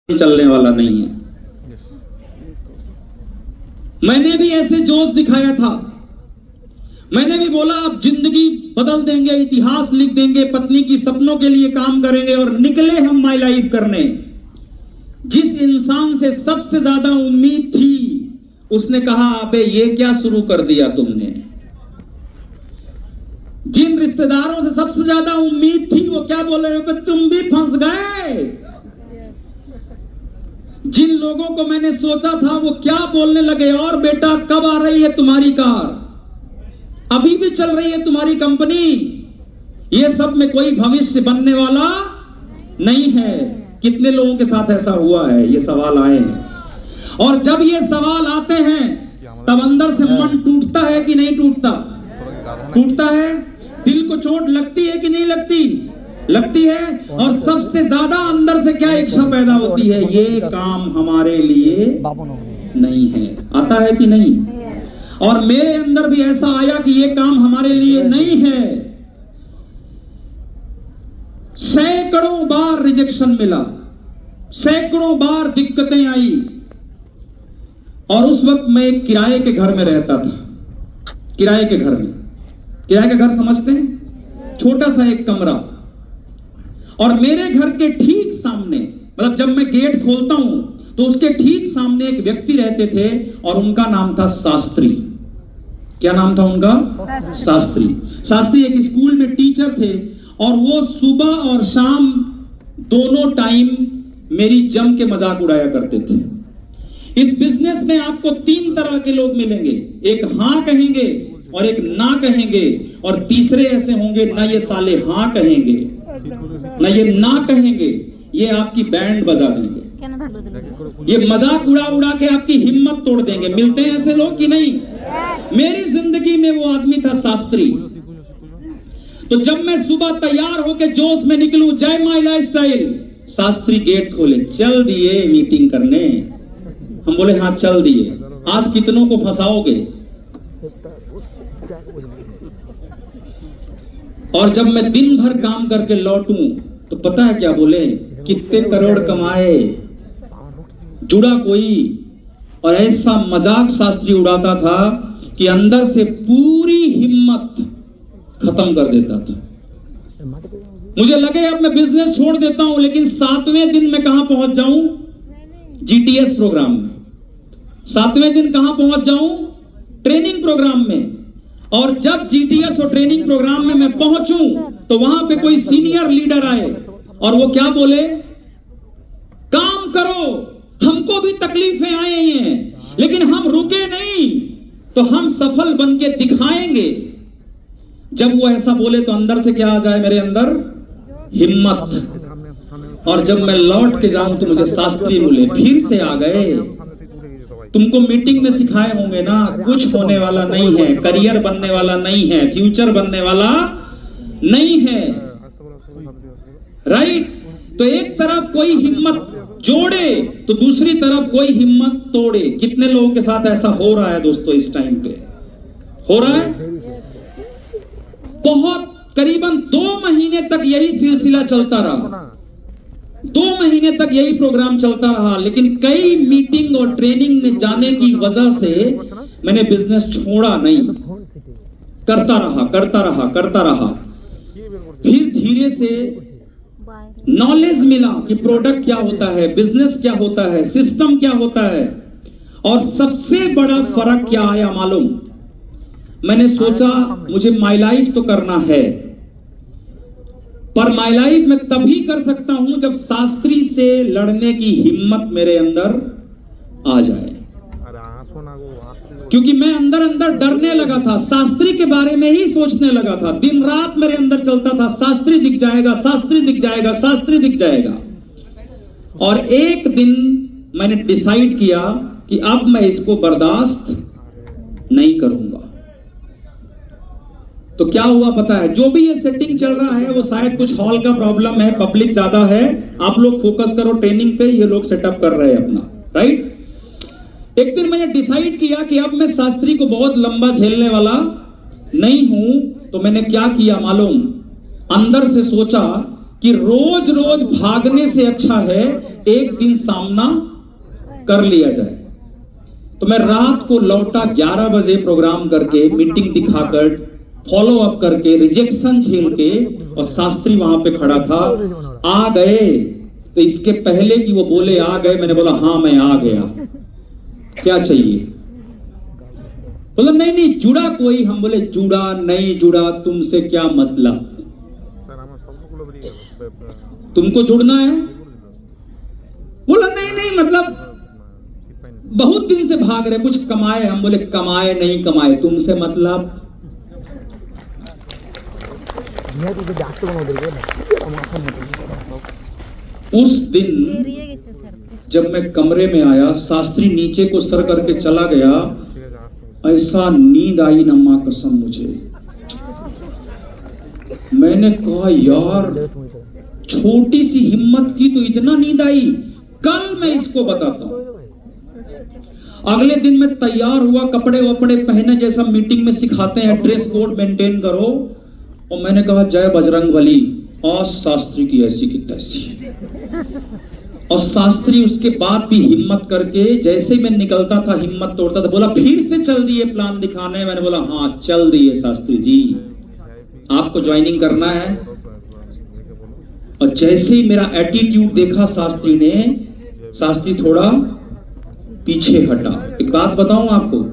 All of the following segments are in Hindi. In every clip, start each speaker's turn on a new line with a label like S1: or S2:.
S1: चलने वाला नहीं है। मैंने भी ऐसे जोश दिखाया था, मैंने भी बोला आप जिंदगी बदल देंगे, इतिहास लिख देंगे, पत्नी की सपनों के लिए काम करेंगे। और निकले हम माई लाइफ करने। जिस इंसान से सबसे ज्यादा उम्मीद थी उसने कहा अबे ये क्या शुरू कर दिया तुमने। जिन रिश्तेदारों से सबसे ज्यादा उम्मीद थी वो क्या बोले, तुम भी फंस गए। जिन लोगों को मैंने सोचा था वो क्या बोलने लगे, और बेटा कब आ रही है तुम्हारी कार, अभी भी चल रही है तुम्हारी कंपनी। ये सब में कोई भविष्य बनने वाला नहीं है। कितने लोगों के साथ ऐसा हुआ है, ये सवाल आए हैं। और जब ये सवाल आते हैं तब अंदर से मन टूटता है कि नहीं टूटता? टूटता है। दिल को चोट लगती है कि नहीं लगती? लगती है। और सबसे ज्यादा अंदर से क्या इच्छा पैदा होती है, ये काम हमारे लिए नहीं है। आता है कि नहीं? और मेरे अंदर भी ऐसा आया कि ये काम हमारे लिए नहीं है। सैकड़ों बार रिजेक्शन मिला, सैकड़ों बार दिक्कतें आई। और उस वक्त मैं एक किराए के घर में रहता था। किराए के घर में, किराए का घर समझते हैं, छोटा सा एक कमरा। और मेरे घर के ठीक सामने, मतलब जब मैं गेट खोलता हूं तो उसके ठीक सामने एक व्यक्ति रहते थे और उनका नाम था शास्त्री। क्या नाम था उनका? शास्त्री। शास्त्री एक स्कूल में टीचर थे और वो सुबह और शाम दोनों टाइम मेरी जम के मजाक उड़ाया करते थे। इस बिजनेस में आपको 3 तरह के लोग मिलेंगे, एक हां कहेंगे और एक ना कहेंगे, और तीसरे ऐसे होंगे ना ये साले हां कहेंगे ना ये ना कहेंगे, ये आपकी बैंड बजा देंगे, ये मजाक उड़ा उड़ा के आपकी हिम्मत तोड़ देंगे। मिलते हैं ऐसे लोग कि नहीं? मेरी जिंदगी में वो आदमी था शास्त्री। तो जब मैं सुबह तैयार होकर जोश में निकलूं, जय माई लाइफस्टाइल, शास्त्री गेट खोले, चल दिए मीटिंग करने। हम बोले हाँ चल दिए। आज कितनों को फंसाओगे? और जब मैं दिन भर काम करके लौटूं तो पता है क्या बोले, कितने करोड़ कमाए, जुड़ा कोई। और ऐसा मजाक शास्त्री उड़ाता था कि अंदर से पूरी हिम्मत खत्म कर देता था। मुझे लगे अब मैं बिजनेस छोड़ देता हूं, लेकिन 7वें दिन मैं कहां पहुंच जाऊं? जीटीएस प्रोग्राम में। 7वें दिन कहां पहुंच जाऊं? ट्रेनिंग प्रोग्राम में। और जब जीटीएस और ट्रेनिंग प्रोग्राम में मैं पहुंचूं तो वहां पे कोई सीनियर लीडर आए और वो क्या बोले, काम करो, हमको भी तकलीफें आई हैं लेकिन हम रुके नहीं, तो हम सफल बन के दिखाएंगे। जब वो ऐसा बोले तो अंदर से क्या आ जाए मेरे अंदर? हिम्मत। और जब मैं लौट के जाऊं तो मुझे शास्त्री बोले, फिर से आ गए। तुमको मीटिंग में सिखाए होंगे ना, कुछ होने वाला नहीं है, करियर बनने वाला नहीं है, फ्यूचर बनने वाला नहीं है। राइट? तो एक तरफ कोई हिम्मत जोड़े तो दूसरी तरफ कोई हिम्मत तोड़े। कितने लोगों के साथ ऐसा हो रहा है दोस्तों? इस टाइम पे हो रहा है बहुत। करीबन 2 महीने तक यही सिलसिला चलता रहा, 2 महीने तक यही प्रोग्राम चलता रहा। लेकिन कई मीटिंग और ट्रेनिंग में जाने की वजह से मैंने बिजनेस छोड़ा नहीं, करता रहा करता रहा करता रहा। फिर धीरे से नॉलेज मिला कि प्रोडक्ट क्या होता है, बिजनेस क्या होता है, सिस्टम क्या होता है। और सबसे बड़ा फर्क क्या आया मालूम? मैंने सोचा मुझे माई लाइफ तो करना है, पर माई लाइफ में तभी कर सकता हूं जब शास्त्री से लड़ने की हिम्मत मेरे अंदर आ जाए। क्योंकि मैं अंदर अंदर डरने लगा था, शास्त्री के बारे में ही सोचने लगा था। दिन रात मेरे अंदर चलता था, शास्त्री दिख जाएगा, शास्त्री दिख जाएगा, शास्त्री दिख जाएगा। और एक दिन मैंने डिसाइड किया कि अब मैं इसको बर्दाश्त नहीं करूंगा। तो क्या हुआ पता है? जो भी ये सेटिंग चल रहा है वो शायद कुछ हॉल का प्रॉब्लम है, पब्लिक ज्यादा है। आप लोग फोकस करो ट्रेनिंग पे, ये लोग सेटअप कर रहे हैं अपना। राइट? एक दिन मैंने डिसाइड किया कि अब मैं शास्त्री को बहुत लंबा झेलने वाला नहीं हूं। तो मैंने क्या किया मालूम? अंदर से सोचा कि रोज रोज भागने से अच्छा है एक दिन सामना कर लिया जाए। तो मैं रात को लौटा 11 बजे प्रोग्राम करके, मीटिंग दिखाकर, फॉलो अप करके, रिजेक्शन झेल के, और शास्त्री वहां पे खड़ा था। आ गए, तो इसके पहले कि वो बोले आ गए, मैंने बोला हाँ मैं आ गया, क्या चाहिए? बोला नहीं नहीं जुड़ा कोई। हम बोले जुड़ा नहीं जुड़ा तुमसे क्या मतलब, तुमको जुड़ना है? बोला नहीं नहीं मतलब बहुत दिन से भाग रहे, कुछ कमाए। हम बोले कमाए नहीं कमाए तुमसे मतलब। उस दिन जब मैं कमरे में आया, शास्त्री नीचे को सर करके चला गया, ऐसा नींद आई ना मां कसम मुझे। मैंने कहा यार छोटी सी हिम्मत की तो इतना नींद आई, कल मैं इसको बताता हूं। अगले दिन मैं तैयार हुआ, कपड़े वपड़े पहने जैसा मीटिंग में सिखाते हैं, ड्रेस कोड मेंटेन करो, और मैंने कहा जय बजरंगबली, और शास्त्री की ऐसी की तैसी। और शास्त्री उसके बाद भी हिम्मत करके, जैसे मैं निकलता था हिम्मत तोड़ता था, बोला फिर से चल दिए प्लान दिखाने। मैंने बोला हाँ चल दिए शास्त्री जी, आपको ज्वाइनिंग करना है। और जैसे ही मेरा एटीट्यूड देखा शास्त्री ने, शास्त्री थोड़ा पीछे हटा। एक बात बताऊं आपको,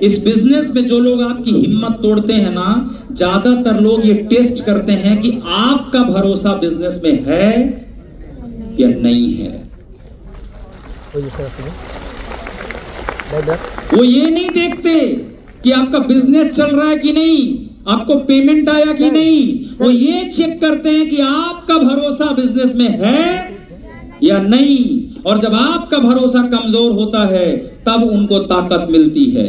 S1: इस बिजनेस में जो लोग आपकी हिम्मत तोड़ते हैं ना, ज्यादातर लोग ये टेस्ट करते हैं कि आपका भरोसा बिजनेस में है या नहीं है। वो ये नहीं देखते कि आपका बिजनेस चल रहा है कि नहीं, आपको पेमेंट आया कि नहीं। वो ये चेक करते हैं कि आपका भरोसा बिजनेस में है या नहीं। और जब आपका भरोसा कमजोर होता है तब उनको ताकत मिलती है।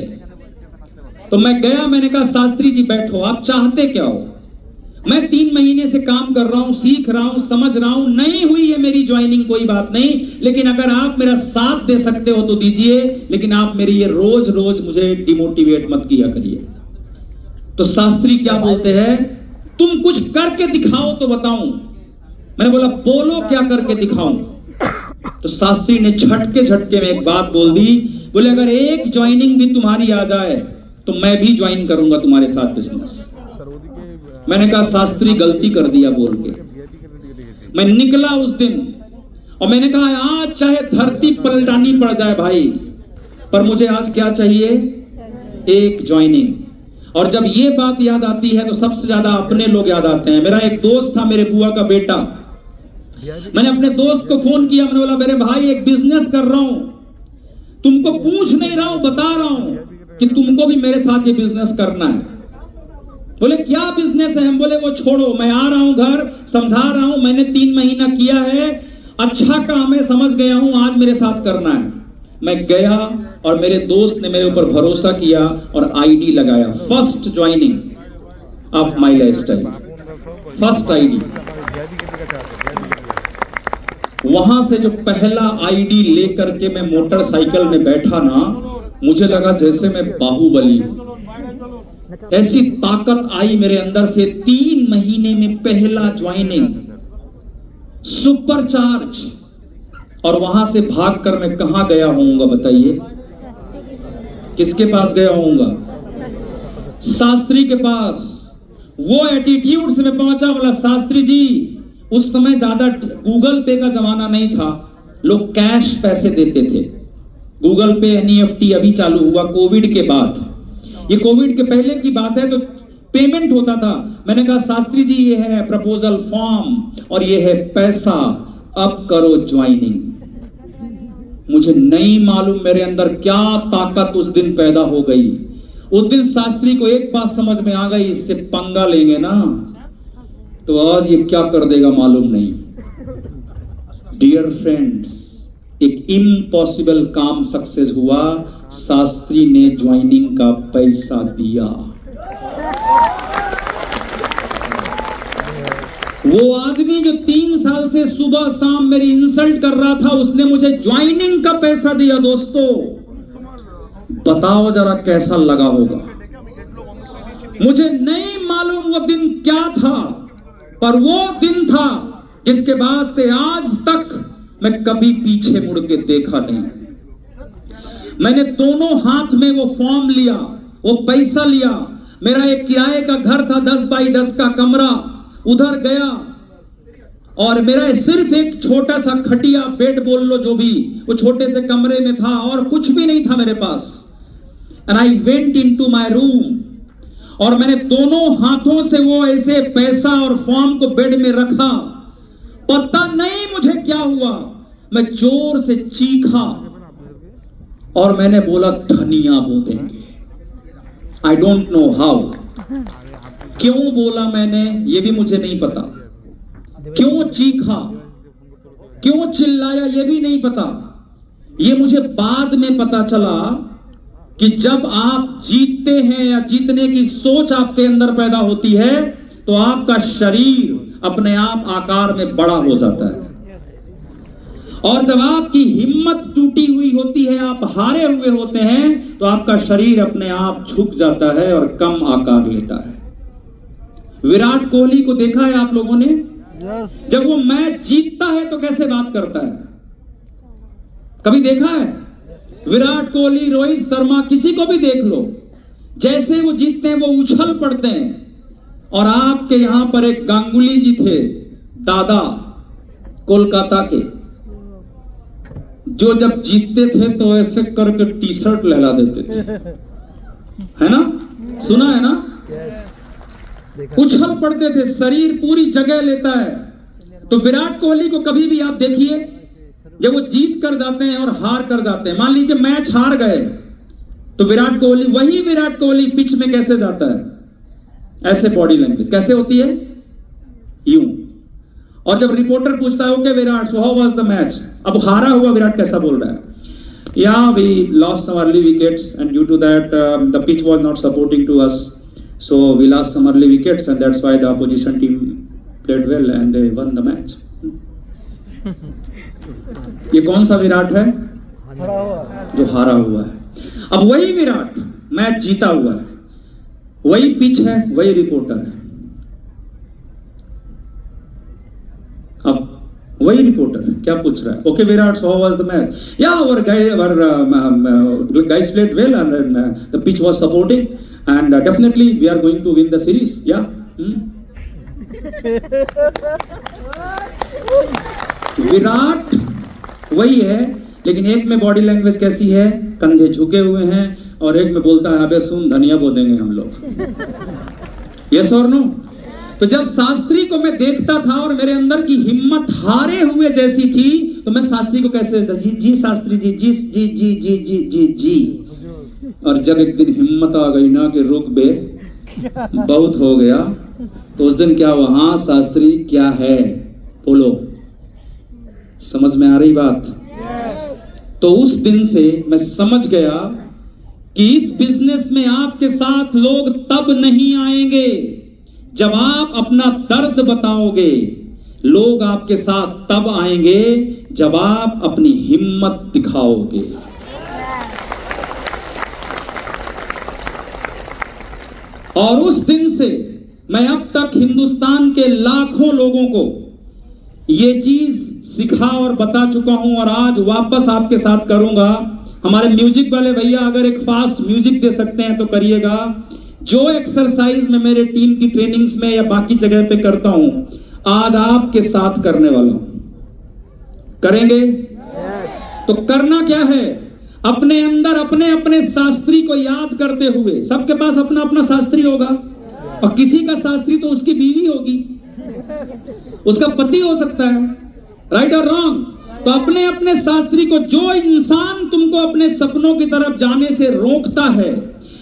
S1: तो मैं गया, मैंने कहा शास्त्री जी बैठो, आप चाहते क्या हो? मैं 3 महीने से काम कर रहा हूं, सीख रहा हूं, समझ रहा हूं, नहीं हुई है मेरी ज्वाइनिंग कोई बात नहीं, लेकिन अगर आप मेरा साथ दे सकते हो तो दीजिए, लेकिन आप मेरी ये रोज रोज मुझे डिमोटिवेट मत किया करिए। तो शास्त्री क्या बोलते हैं, तुम कुछ करके दिखाओ तो बताऊं। मैंने बोला बोलो क्या करके दिखाऊं। तो शास्त्री ने झटके झटके में एक बात बोल दी, बोले अगर एक ज्वाइनिंग भी तुम्हारी आ जाए तो मैं भी ज्वाइन करूंगा तुम्हारे साथ बिजनेस। मैंने कहा शास्त्री गलती कर दिया बोल के। मैं निकला उस दिन और मैंने कहा आज चाहे धरती पलटानी पड़ जाए भाई, पर मुझे आज क्या चाहिए, एक ज्वाइनिंग। और जब ये बात याद आती है तो सबसे ज्यादा अपने लोग याद आते हैं। मेरा एक दोस्त था, मेरे बुआ का बेटा, मैंने अपने दोस्त को फोन किया, मैंने बोला मेरे भाई एक बिजनेस कर रहा हूं, तुमको पूछ नहीं रहा हूं, बता रहा हूं कि तुमको भी मेरे साथ ये बिजनेस करना है। बोले क्या बिजनेस है? हम बोले वो छोड़ो, मैं आ रहा हूं घर, समझा रहा हूं, मैंने 3 महीना किया है, अच्छा काम है, समझ गया हूं, आज मेरे साथ करना है। मैं गया और मेरे दोस्त ने मेरे ऊपर भरोसा किया और आईडी लगाया, first joining of my lifestyle, first ID. वहां से जो पहला आईडी लेकर के मैं मोटरसाइकिल में बैठा ना, मुझे लगा जैसे मैं बाहुबली हूं। ऐसी ताकत आई मेरे अंदर से। 3 महीने में पहला ज्वाइनिंग, सुपरचार्ज। और वहां से भागकर मैं कहां गया होऊंगा बताइए? किसके पास गया होऊंगा? शास्त्री के पास। वो एटीट्यूड से मैं पहुंचा, बोला शास्त्री जी, उस समय ज्यादा गूगल पे का जमाना नहीं था, लोग कैश पैसे देते थे। गूगल पे एनईएफटी अभी चालू हुआ कोविड के बाद, ये कोविड के पहले की बात है, तो पेमेंट होता था। मैंने कहा शास्त्री जी ये है प्रपोजल फॉर्म और ये है पैसा, अब करो ज्वाइनिंग। मुझे नहीं मालूम मेरे अंदर क्या ताकत उस दिन पैदा हो गई। उस दिन शास्त्री को एक बात समझ में आ गई, इससे पंगा लेंगे ना तो आज ये क्या कर देगा मालूम नहीं। डियर फ्रेंड्स, एक इम्पॉसिबल काम सक्सेस हुआ, शास्त्री ने ज्वाइनिंग का पैसा दिया। वो आदमी जो 3 साल से सुबह शाम मेरी इंसल्ट कर रहा था, उसने मुझे ज्वाइनिंग का पैसा दिया। दोस्तों बताओ जरा कैसा लगा होगा। मुझे नहीं मालूम वो दिन क्या था, पर वो दिन था जिसके बाद से आज तक मैं कभी पीछे मुड़ के देखा नहीं। मैंने दोनों हाथ में वो फॉर्म लिया, वो पैसा लिया। मेरा एक किराए का घर था, 10 बाई 10 का कमरा, उधर गया और मेरा सिर्फ एक छोटा सा खटिया, बेड बोल लो जो भी, वो छोटे से कमरे में था और कुछ भी नहीं था मेरे पास। And I went into my room और मैंने दोनों हाथों से वो ऐसे पैसा और फॉर्म को बेड में रखा। पता नहीं मुझे क्या हुआ, मैं जोर से चीखा और मैंने बोला धनिया बो देंगे। आई डोंट नो हाउ, क्यों बोला मैंने ये भी मुझे नहीं पता, क्यों चीखा, क्यों चिल्लाया ये भी नहीं पता। ये मुझे बाद में पता चला कि जब आप जीतते हैं या जीतने की सोच आपके अंदर पैदा होती है तो आपका शरीर अपने आप आकार में बड़ा हो जाता है, और जब आपकी हिम्मत टूटी हुई होती है, आप हारे हुए होते हैं, तो आपका शरीर अपने आप झुक जाता है और कम आकार लेता है। विराट कोहली को देखा है आप लोगों ने? जब वो मैच जीतता है तो कैसे बात करता है, कभी देखा है? विराट कोहली, रोहित शर्मा, किसी को भी देख लो, जैसे वो जीतते हैं वो उछल पड़ते हैं। और आपके यहां पर एक गांगुली जी थे, दादा, कोलकाता के, जो जब जीतते थे तो ऐसे करके टी शर्ट लहरा देते थे, है ना? सुना है ना? उछल पड़ते थे, शरीर पूरी जगह लेता है। तो विराट कोहली को कभी भी आप देखिए, जब वो जीत कर जाते हैं और हार कर जाते हैं, मान लीजिए मैच हार गए, तो विराट कोहली, वही विराट कोहली पिच में कैसे जाता है? ऐसे बॉडी लैंग्वेज कैसे होती है? यूं। और जब रिपोर्टर पूछता है okay Virat, so how was the match, अब हारा हुआ विराट कैसा बोल रहा है? या we lost some early wickets and due to that the pitch was not supporting to us, so we lost some early wickets and that's why the opposition team played well and they won the match. ये कौन सा विराट है? जो हारा हुआ है। अब वही विराट मैच जीता हुआ है, वही पिच है, वही रिपोर्टर है। अब वही रिपोर्टर है, क्या पूछ रहा है? Okay Virat, so how was the match? Yeah our guys played well and the pitch was supporting and definitely we are going to win the series. Yeah Virat वही है, लेकिन एक में बॉडी लैंग्वेज कैसी है? कंधे झुके हुए हैं, और एक में बोलता है अबे सुन धनिया बो देंगे हम लोग। यस और नो? तो जब शास्त्री को मैं देखता था और मेरे अंदर की हिम्मत हारे हुए जैसी थी, तो मैं शास्त्री को कैसे जी जी शास्त्री जी जी जी जी जी जी जी जी। और जब एक दिन हिम्मत आ गई ना कि रुक बे, बहुत हो गया, तो उस दिन क्या हुआ? हाँ शास्त्री क्या है बोलो, समझ में आ रही बात? तो उस दिन से मैं समझ गया कि इस बिजनेस में आपके साथ लोग तब नहीं आएंगे जब आप अपना दर्द बताओगे, लोग आपके साथ तब आएंगे जब आप अपनी हिम्मत दिखाओगे। और उस दिन से मैं अब तक हिंदुस्तान के लाखों लोगों को ये चीज सिखा और बता चुका हूं, और आज वापस आपके साथ करूंगा। हमारे म्यूजिक वाले भैया अगर एक फास्ट म्यूजिक दे सकते हैं तो करिएगा। जो एक्सरसाइज में मेरे टीम की ट्रेनिंग्स में या बाकी जगह पे करता हूं, आज आपके साथ करने वाला हूं। करेंगे? तो करना क्या है? अपने अंदर अपने अपने शास्त्री को याद करते हुए, सबके पास अपना अपना शास्त्री होगा, और किसी का शास्त्री तो उसकी बीवी होगी, उसका पति हो सकता है, राइट और रॉन्ग? तो अपने अपने शास्त्री को, जो इंसान तुमको अपने सपनों की तरफ जाने से रोकता है,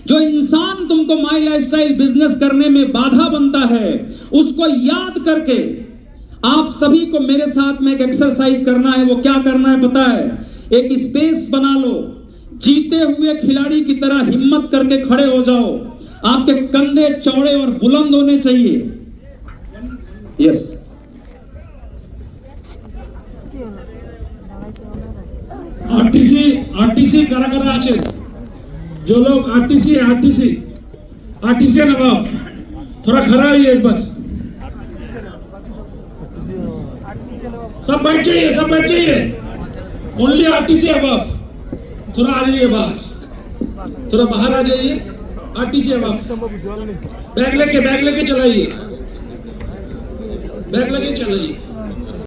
S1: जो इंसान तुमको माई लाइफस्टाइल बिजनेस करने में बाधा बनता है, उसको याद करके आप सभी को मेरे साथ में एक एक्सरसाइज करना है। वो क्या करना है पता है? एक स्पेस बना लो, जीते हुए खिलाड़ी की तरह हिम्मत करके खड़े हो जाओ। आपके कंधे चौड़े और बुलंद होने चाहिए। यस,
S2: आरटीसी करा करा आचे जो लोग आरटीसी है नवाब, थोड़ा खड़ा है एक बार। बैठ जाइए, सब बैठ जाइए। Only RTC above. थोड़ा आ जाइए बाहर, थोड़ा बाहर आ जाइए। RTC above. बैग लेके चलाइए, बैग लेके चलाइए।